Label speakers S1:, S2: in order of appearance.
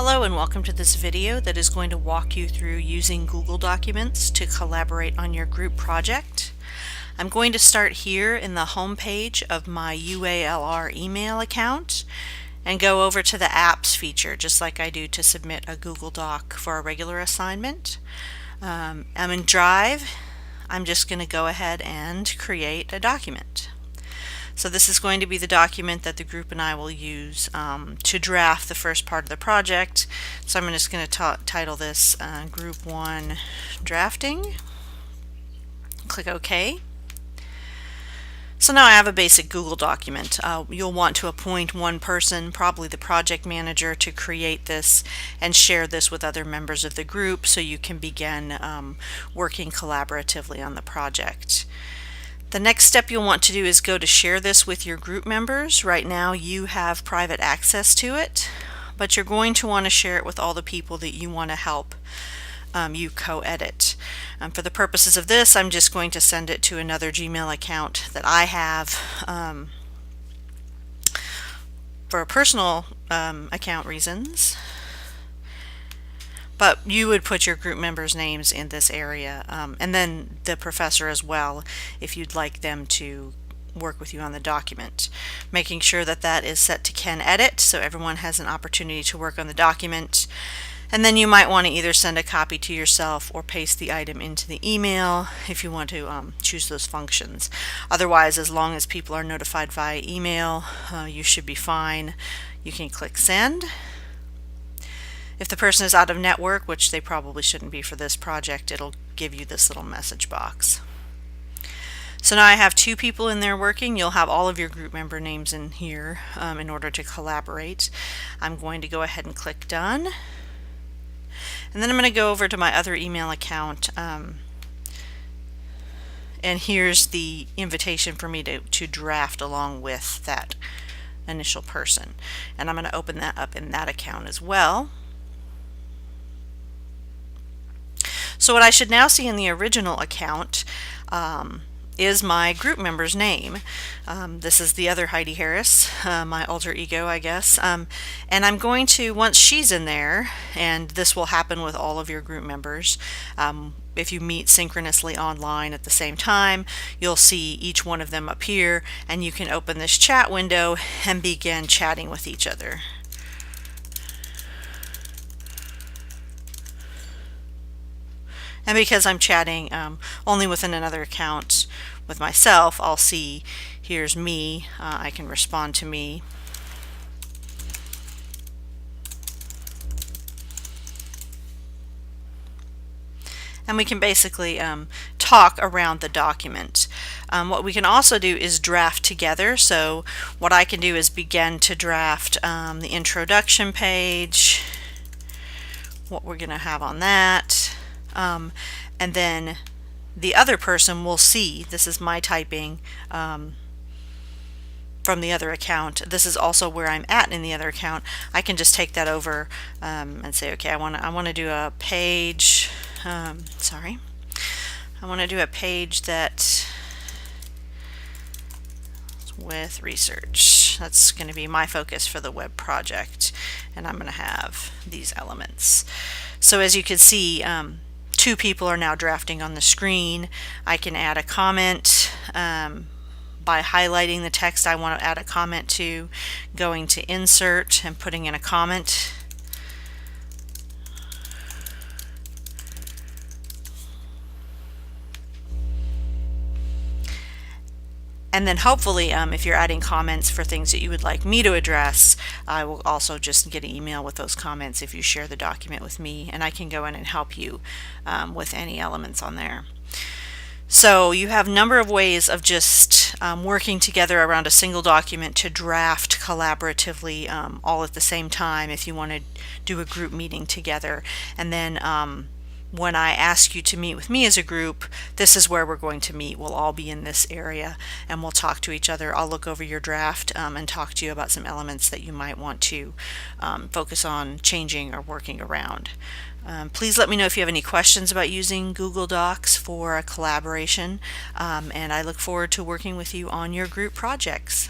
S1: Hello and welcome to this video that is going to walk you through using Google Documents to collaborate on your group project. I'm going to start here in the home page of my UALR email account and go over to the Apps feature just like I do to submit a Google Doc for a regular assignment. I'm in Drive. I'm just going to go ahead and create a document. So this is going to be the document that the group and I will use to draft the first part of the project. So I'm just going to title this Group 1 Drafting. Click OK. So now I have a basic Google document. You'll want to appoint one person, probably the project manager, to create this and share this with other members of the group so you can begin working collaboratively on the project. The next step you'll want to do is go to share this with your group members. Right now you have private access to it, but you're going to want to share it with all the people that you want to help you co-edit. For the purposes of this, I'm just going to send it to another Gmail account that I have for personal account reasons. But you would put your group members' names in this area, and then the professor as well, if you'd like them to work with you on the document. Making sure that that is set to Can Edit, so everyone has an opportunity to work on the document. And then you might want to either send a copy to yourself or paste the item into the email if you want to choose those functions. Otherwise, as long as people are notified via email, you should be fine. You can click Send. If the person is out of network, which they probably shouldn't be for this project, it'll give you this little message box. So now I have two people in there working. You'll have all of your group member names in here in order to collaborate. I'm going to go ahead and click Done. And then I'm going to go over to my other email account, and here's the invitation for me to draft along with that initial person. And I'm going to open that up in that account as well. So what I should now see in the original account is my group member's name. This is the other Heidi Harris, my alter ego, I guess. And I'm going to, once she's in there, and this will happen with all of your group members, if you meet synchronously online at the same time, you'll see each one of them appear, and you can open this chat window and begin chatting with each other. And because I'm chatting only within another account with myself, I'll see here's me. I can respond to me. And we can basically talk around the document. What we can also do is draft together. So what I can do is begin to draft the introduction page, what we're going to have on that. And then the other person will see, this is my typing from the other account. This is also where I'm at in the other account. I can just take that over and say, okay, I want to do a page, I want to do a page that with research. That's going to be my focus for the web project, and I'm going to have these elements. So as you can see, two people are now drafting on the screen. I can add a comment by highlighting the text I want to add a comment to, going to Insert and putting in a comment. And then hopefully, if you're adding comments for things that you would like me to address, I will also just get an email with those comments if you share the document with me, and I can go in and help you with any elements on there. So you have a number of ways of just working together around a single document to draft collaboratively all at the same time if you want to do a group meeting together. And then when I ask you to meet with me as a group, this is where we're going to meet. We'll all be in this area and we'll talk to each other. I'll look over your draft and talk to you about some elements that you might want to focus on changing or working around. Please let me know if you have any questions about using Google Docs for a collaboration, and I look forward to working with you on your group projects.